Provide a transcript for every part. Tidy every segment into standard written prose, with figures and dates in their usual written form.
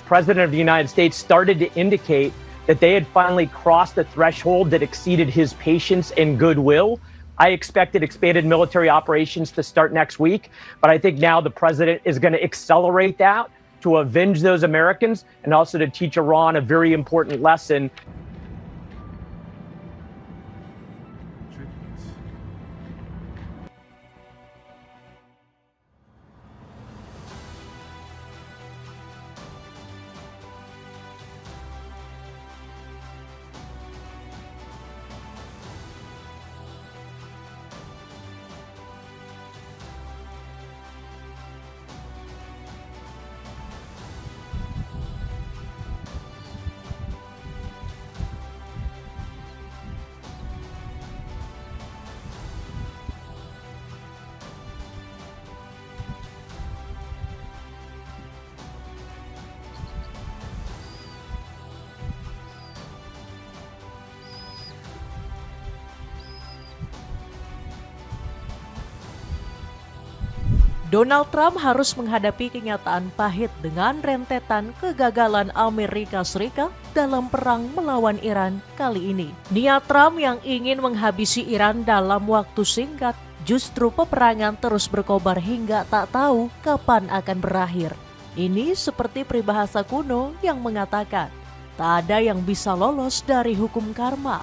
President of the United States started to indicate that they had finally crossed the threshold that exceeded his patience and goodwill. I expected expanded military operations to start next week, but I think now the president is going to accelerate that to avenge those Americans and also to teach Iran a very important lesson. Donald Trump harus menghadapi kenyataan pahit dengan rentetan kegagalan Amerika Serikat dalam perang melawan Iran kali ini. Niat Trump yang ingin menghabisi Iran dalam waktu singkat, justru peperangan terus berkobar hingga tak tahu kapan akan berakhir. Ini seperti peribahasa kuno yang mengatakan, tak ada yang bisa lolos dari hukum karma.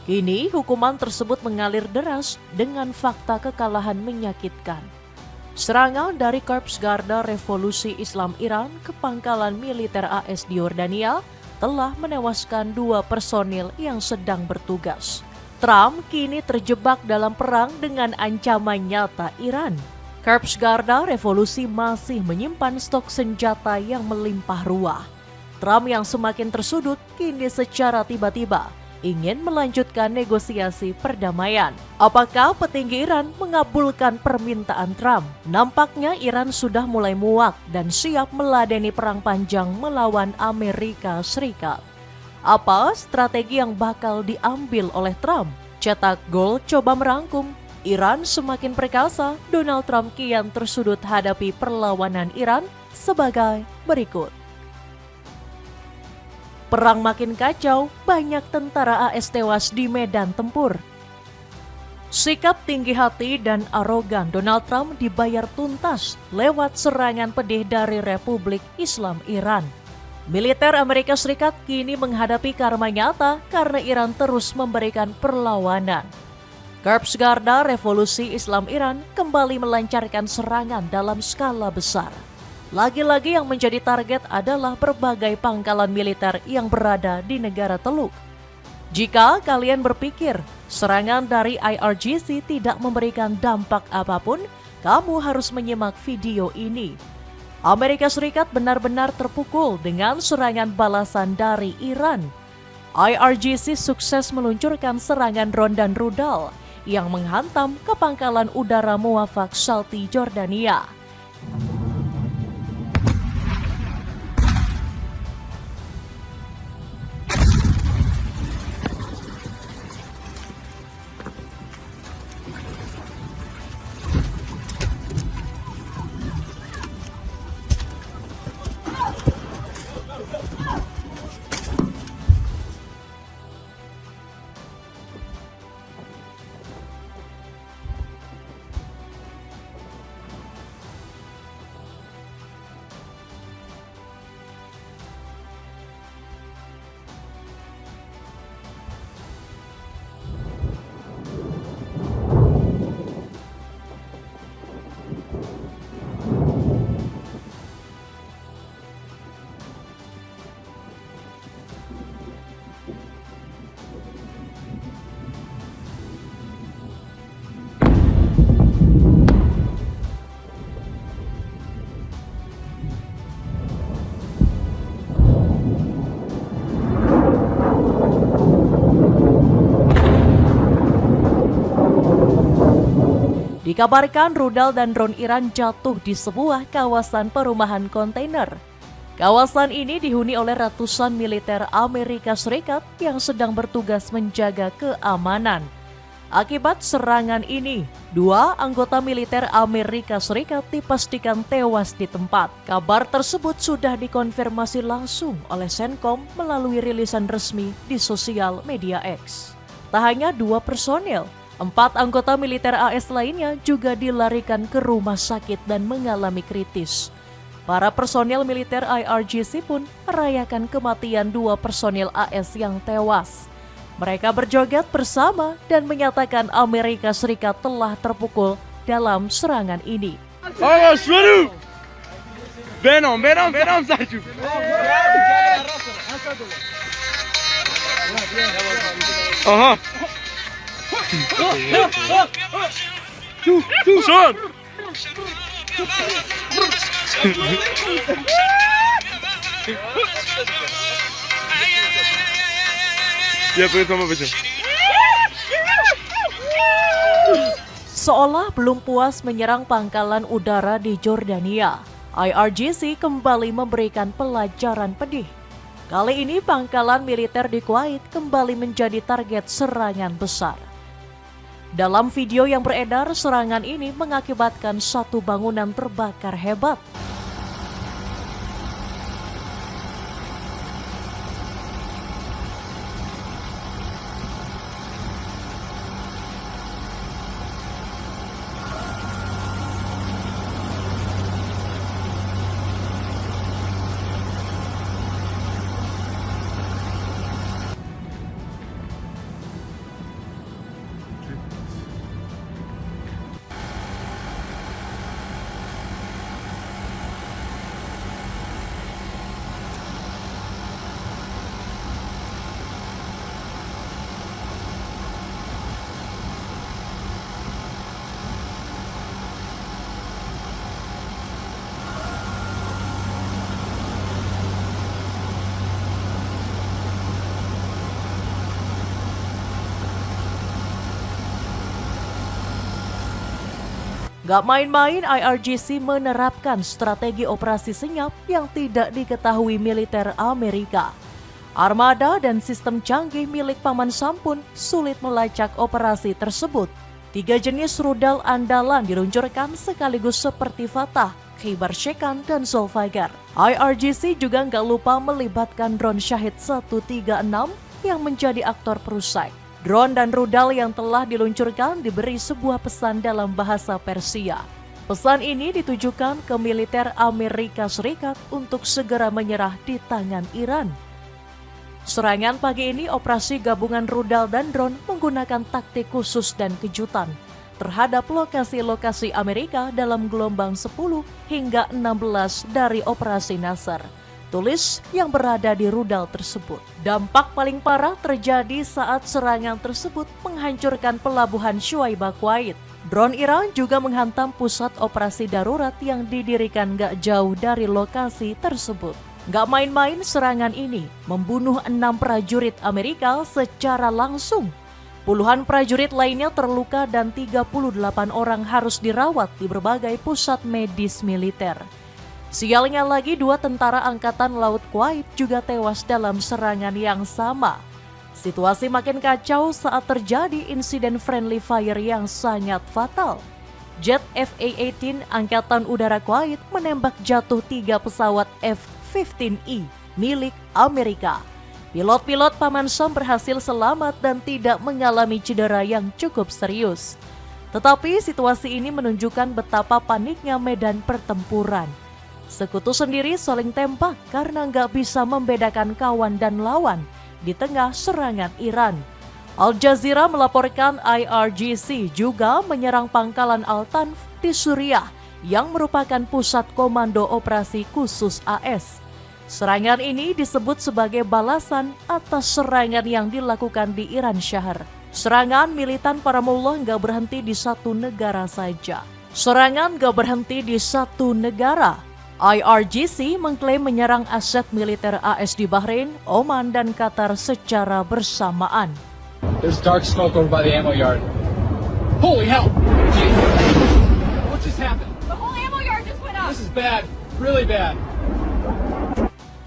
Kini hukuman tersebut mengalir deras dengan fakta kekalahan menyakitkan. Serangan dari Korps Garda Revolusi Islam Iran ke pangkalan militer AS di Yordania telah menewaskan 2 personil yang sedang bertugas. Trump kini terjebak dalam perang dengan ancaman nyata Iran. Korps Garda Revolusi masih menyimpan stok senjata yang melimpah ruah. Trump yang semakin tersudut kini secara tiba-tiba ingin melanjutkan negosiasi perdamaian. Apakah petinggi Iran mengabulkan permintaan Trump? Nampaknya Iran sudah mulai muak dan siap meladeni perang panjang melawan Amerika Serikat. Apa strategi yang bakal diambil oleh Trump? Cetak Gol coba merangkum. Iran semakin perkasa, Donald Trump kian tersudut hadapi perlawanan Iran sebagai berikut. Perang makin kacau, banyak tentara AS tewas di medan tempur. Sikap tinggi hati dan arogan Donald Trump dibayar tuntas lewat serangan pedih dari Republik Islam Iran. Militer Amerika Serikat kini menghadapi karma nyata karena Iran terus memberikan perlawanan. Korps Garda Revolusi Islam Iran kembali melancarkan serangan dalam skala besar. Lagi-lagi yang menjadi target adalah berbagai pangkalan militer yang berada di negara Teluk. Jika kalian berpikir serangan dari IRGC tidak memberikan dampak apapun, kamu harus menyimak video ini. Amerika Serikat benar-benar terpukul dengan serangan balasan dari Iran. IRGC sukses meluncurkan serangan drone dan rudal yang menghantam ke pangkalan udara Muwafaq Salti, Jordania. Dikabarkan rudal dan drone Iran jatuh di sebuah kawasan perumahan kontainer. Kawasan ini dihuni oleh ratusan militer Amerika Serikat yang sedang bertugas menjaga keamanan. Akibat serangan ini, 2 anggota militer Amerika Serikat dipastikan tewas di tempat. Kabar tersebut sudah dikonfirmasi langsung oleh CENTCOM melalui rilisan resmi di sosial media X. Tak hanya 2 personel, 4 anggota militer AS lainnya juga dilarikan ke rumah sakit dan mengalami kritis. Para personel militer IRGC pun merayakan kematian 2 personel AS yang tewas. Mereka berjoget bersama dan menyatakan Amerika Serikat telah terpukul dalam serangan ini. Venom, Sarju. Aha. Son. Ya, sama baca. Seolah belum puas menyerang pangkalan udara di Jordania, IRGC kembali memberikan pelajaran pedih. Kali ini pangkalan militer di Kuwait kembali menjadi target serangan besar. Dalam video yang beredar, serangan ini mengakibatkan 1 bangunan terbakar hebat. Gak main-main, IRGC menerapkan strategi operasi senyap yang tidak diketahui militer Amerika. Armada dan sistem canggih milik Paman Sam pun sulit melacak operasi tersebut. 3 jenis rudal andalan diluncurkan sekaligus seperti Fatah, Khaybar Shekan, dan Zulfiqar. IRGC juga gak lupa melibatkan drone Shahid 136 yang menjadi aktor perusak. Drone dan rudal yang telah diluncurkan diberi sebuah pesan dalam bahasa Persia. Pesan ini ditujukan ke militer Amerika Serikat untuk segera menyerah di tangan Iran. Serangan pagi ini operasi gabungan rudal dan drone menggunakan taktik khusus dan kejutan terhadap lokasi-lokasi Amerika dalam gelombang 10 hingga 16 dari Operasi Nasr. Tulis yang berada di rudal tersebut. Dampak paling parah terjadi saat serangan tersebut menghancurkan pelabuhan Shuaibah, Kuwait. Drone Iran juga menghantam pusat operasi darurat yang didirikan gak jauh dari lokasi tersebut. Gak main-main, serangan ini membunuh 6 prajurit Amerika secara langsung. Puluhan prajurit lainnya terluka dan 38 orang harus dirawat di berbagai pusat medis militer. Sialnya lagi, 2 tentara Angkatan Laut Kuwait juga tewas dalam serangan yang sama. Situasi makin kacau saat terjadi insiden friendly fire yang sangat fatal. Jet FA-18 Angkatan Udara Kuwait menembak jatuh 3 pesawat F-15E milik Amerika. Pilot-pilot Paman Sam berhasil selamat dan tidak mengalami cedera yang cukup serius. Tetapi situasi ini menunjukkan betapa paniknya medan pertempuran. Sekutu sendiri saling tembak karena nggak bisa membedakan kawan dan lawan di tengah serangan Iran. Al Jazeera melaporkan IRGC juga menyerang pangkalan Al-Tanf di Suriah yang merupakan pusat komando operasi khusus AS. Serangan ini disebut sebagai balasan atas serangan yang dilakukan di Iran Syahar. Serangan militan para mullah nggak berhenti di satu negara saja. Serangan nggak berhenti di satu negara. IRGC mengklaim menyerang aset militer AS di Bahrain, Oman, dan Qatar secara bersamaan. There's dark smoke over by the ammo yard. Holy hell! What just happened? The whole ammo yard just went up. This is bad. Really bad.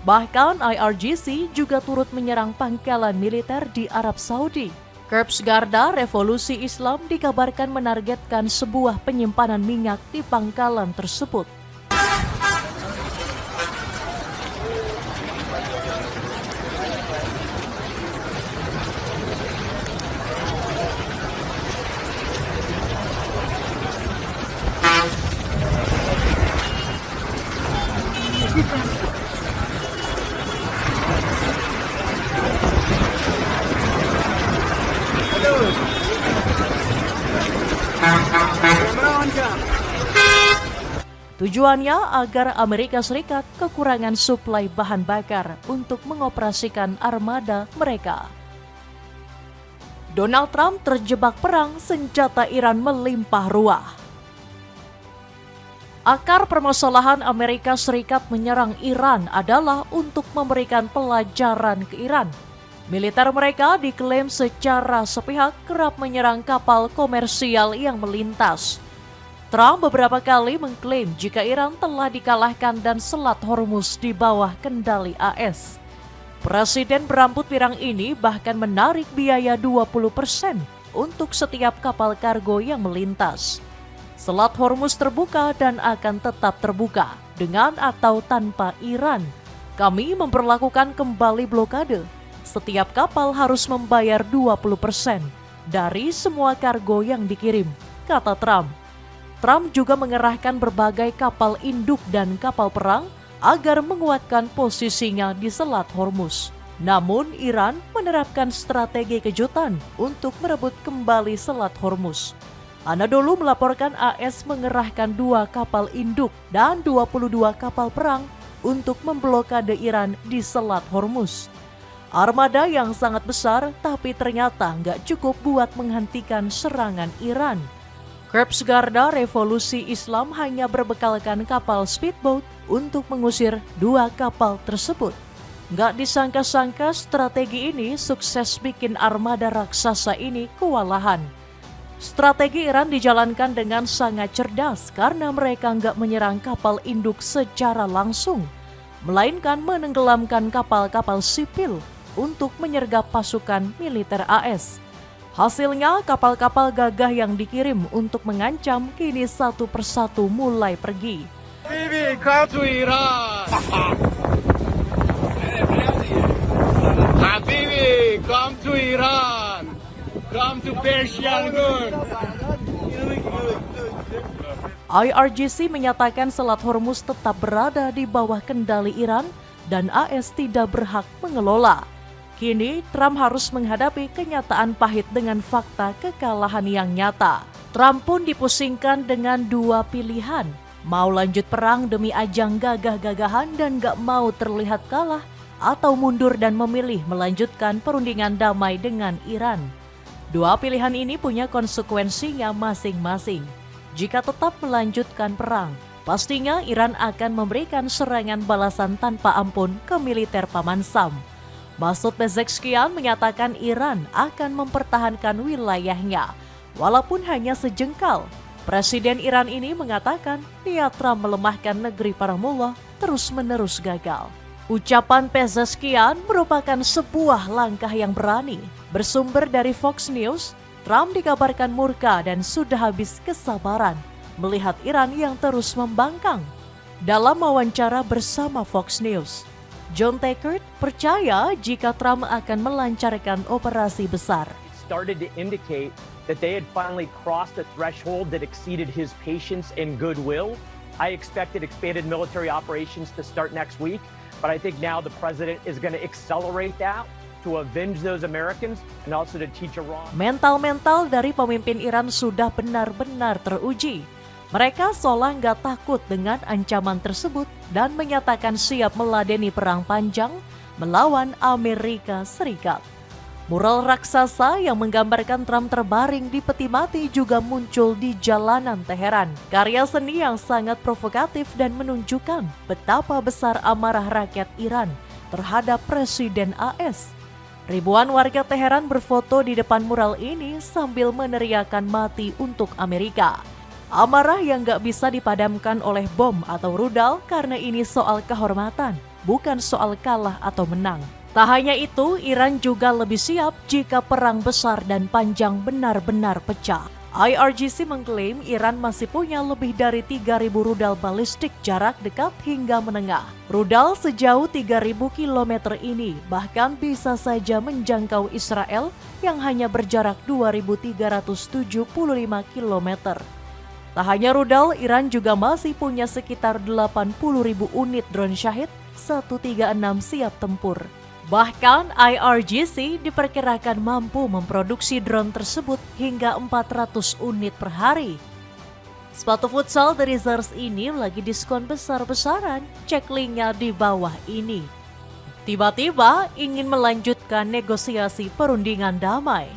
Bahkan IRGC juga turut menyerang pangkalan militer di Arab Saudi. Korps Garda Revolusi Islam dikabarkan menargetkan sebuah penyimpanan minyak di pangkalan tersebut. Tujuannya agar Amerika Serikat kekurangan suplai bahan bakar untuk mengoperasikan armada mereka. Donald Trump terjebak perang, senjata Iran melimpah ruah. Akar permasalahan Amerika Serikat menyerang Iran adalah untuk memberikan pelajaran ke Iran. Militer mereka diklaim secara sepihak kerap menyerang kapal komersial yang melintas. Trump beberapa kali mengklaim jika Iran telah dikalahkan dan Selat Hormuz di bawah kendali AS. Presiden berambut pirang ini bahkan menarik biaya 20% untuk setiap kapal kargo yang melintas. Selat Hormuz terbuka dan akan tetap terbuka dengan atau tanpa Iran. Kami memperlakukan kembali blokade. Setiap kapal harus membayar 20% dari semua kargo yang dikirim, kata Trump. Trump juga mengerahkan berbagai kapal induk dan kapal perang agar menguatkan posisinya di Selat Hormuz. Namun Iran menerapkan strategi kejutan untuk merebut kembali Selat Hormuz. Anadolu melaporkan AS mengerahkan 2 kapal induk dan 22 kapal perang untuk memblokade Iran di Selat Hormuz. Armada yang sangat besar tapi ternyata nggak cukup buat menghentikan serangan Iran. Korps Garda Revolusi Islam hanya berbekalkan kapal speedboat untuk mengusir 2 kapal tersebut. Nggak disangka-sangka strategi ini sukses bikin armada raksasa ini kewalahan. Strategi Iran dijalankan dengan sangat cerdas karena mereka nggak menyerang kapal induk secara langsung, melainkan menenggelamkan kapal-kapal sipil untuk menyergap pasukan militer AS. Hasilnya, kapal-kapal gagah yang dikirim untuk mengancam kini satu persatu mulai pergi. Habibi, come to Iran. Habibi, come to Iran. Come to Persian Gulf. IRGC menyatakan Selat Hormuz tetap berada di bawah kendali Iran dan AS tidak berhak mengelola. Kini, Trump harus menghadapi kenyataan pahit dengan fakta kekalahan yang nyata. Trump pun dipusingkan dengan 2 pilihan. Mau lanjut perang demi ajang gagah-gagahan dan gak mau terlihat kalah, atau mundur dan memilih melanjutkan perundingan damai dengan Iran. 2 pilihan ini punya konsekuensinya masing-masing. Jika tetap melanjutkan perang, pastinya Iran akan memberikan serangan balasan tanpa ampun ke militer Paman Sam. Masoud Pezeshkian menyatakan Iran akan mempertahankan wilayahnya, walaupun hanya sejengkal. Presiden Iran ini mengatakan niat Trump melemahkan negeri para mullah terus-menerus gagal. Ucapan Pezeshkian merupakan sebuah langkah yang berani. Bersumber dari Fox News, Trump dikabarkan murka dan sudah habis kesabaran melihat Iran yang terus membangkang. Dalam wawancara bersama Fox News, John Teichert percaya jika Trump akan melancarkan operasi besar. Started to indicate that they had finally crossed the threshold that exceeded his patience and goodwill. I expected expanded military operations to start next week, but I think now the president is going to accelerate that to avenge those Americans and also to teach Iran. Mental-mental dari pemimpin Iran sudah benar-benar teruji. Mereka seolah nggak takut dengan ancaman tersebut dan menyatakan siap meladeni perang panjang melawan Amerika Serikat. Mural raksasa yang menggambarkan Trump terbaring di peti mati juga muncul di jalanan Teheran. Karya seni yang sangat provokatif dan menunjukkan betapa besar amarah rakyat Iran terhadap Presiden AS. Ribuan warga Teheran berfoto di depan mural ini sambil meneriakan mati untuk Amerika. Amarah yang gak bisa dipadamkan oleh bom atau rudal karena ini soal kehormatan, bukan soal kalah atau menang. Tak hanya itu, Iran juga lebih siap jika perang besar dan panjang benar-benar pecah. IRGC mengklaim Iran masih punya lebih dari 3.000 rudal balistik jarak dekat hingga menengah. Rudal sejauh 3.000 km ini bahkan bisa saja menjangkau Israel yang hanya berjarak 2.375 km. Tak hanya rudal, Iran juga masih punya sekitar 80.000 unit drone Shahid 136 siap tempur. Bahkan IRGC diperkirakan mampu memproduksi drone tersebut hingga 400 unit per hari. Sepatu futsal dari Zars ini lagi diskon besar-besaran, cek linknya di bawah ini. Tiba-tiba ingin melanjutkan negosiasi perundingan damai.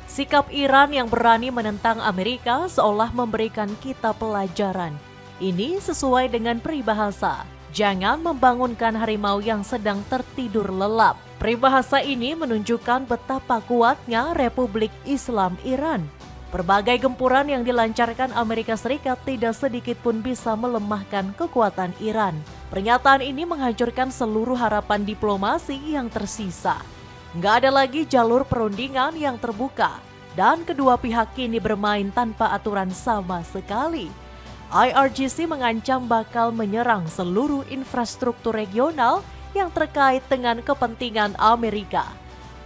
Sikap Iran yang berani menentang Amerika seolah memberikan kita pelajaran. Ini sesuai dengan peribahasa. Jangan membangunkan harimau yang sedang tertidur lelap. Peribahasa ini menunjukkan betapa kuatnya Republik Islam Iran. Berbagai gempuran yang dilancarkan Amerika Serikat tidak sedikit pun bisa melemahkan kekuatan Iran. Pernyataan ini menghancurkan seluruh harapan diplomasi yang tersisa. Nggak ada lagi jalur perundingan yang terbuka, dan kedua pihak kini bermain tanpa aturan sama sekali. IRGC mengancam bakal menyerang seluruh infrastruktur regional yang terkait dengan kepentingan Amerika.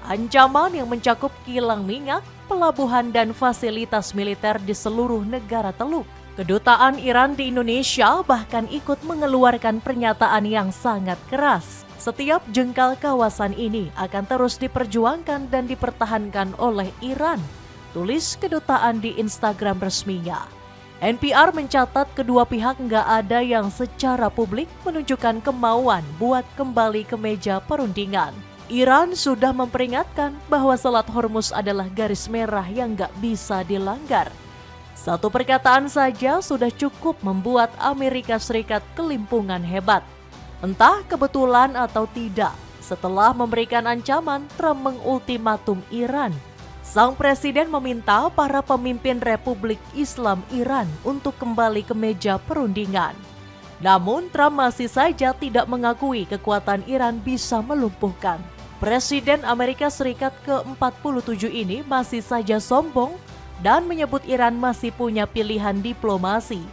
Ancaman yang mencakup kilang minyak, pelabuhan dan fasilitas militer di seluruh negara Teluk. Kedutaan Iran di Indonesia bahkan ikut mengeluarkan pernyataan yang sangat keras. Setiap jengkal kawasan ini akan terus diperjuangkan dan dipertahankan oleh Iran, tulis kedutaan di Instagram resminya. NPR mencatat kedua pihak nggak ada yang secara publik menunjukkan kemauan buat kembali ke meja perundingan. Iran sudah memperingatkan bahwa Selat Hormuz adalah garis merah yang nggak bisa dilanggar. Satu perkataan saja sudah cukup membuat Amerika Serikat kelimpungan hebat. Entah kebetulan atau tidak, setelah memberikan ancaman, Trump mengultimatum Iran. Sang presiden meminta para pemimpin Republik Islam Iran untuk kembali ke meja perundingan. Namun Trump masih saja tidak mengakui kekuatan Iran bisa melumpuhkan. Presiden Amerika Serikat ke-47 ini masih saja sombong dan menyebut Iran masih punya pilihan diplomasi.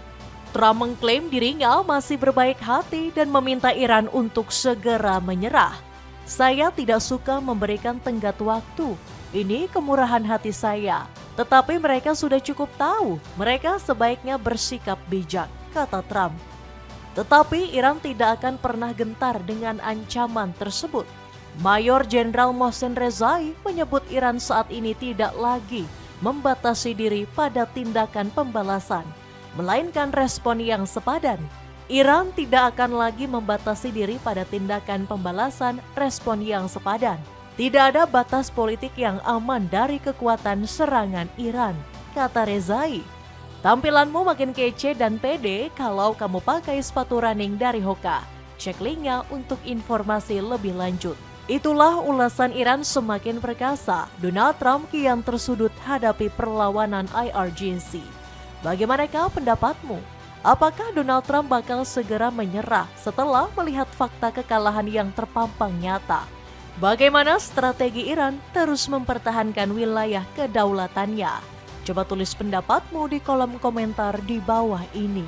Trump mengklaim dirinya masih berbaik hati dan meminta Iran untuk segera menyerah. Saya tidak suka memberikan tenggat waktu. Ini kemurahan hati saya, tetapi mereka sudah cukup tahu mereka sebaiknya bersikap bijak, kata Trump. Tetapi Iran tidak akan pernah gentar dengan ancaman tersebut. Mayor Jenderal Mohsen Rezai menyebut Iran saat ini tidak lagi membatasi diri pada tindakan pembalasan, melainkan respon yang sepadan. Iran tidak akan lagi membatasi diri pada tindakan pembalasan, respon yang sepadan. Tidak ada batas politik yang aman dari kekuatan serangan Iran, kata Rezai. Tampilanmu makin kece dan pede kalau kamu pakai sepatu running dari Hoka. Cek linknya untuk informasi lebih lanjut. Itulah ulasan Iran semakin perkasa. Donald Trump kian tersudut hadapi perlawanan IRGC. Bagaimanakah pendapatmu? Apakah Donald Trump bakal segera menyerah setelah melihat fakta kekalahan yang terpampang nyata? Bagaimana strategi Iran terus mempertahankan wilayah kedaulatannya? Coba tulis pendapatmu di kolom komentar di bawah ini.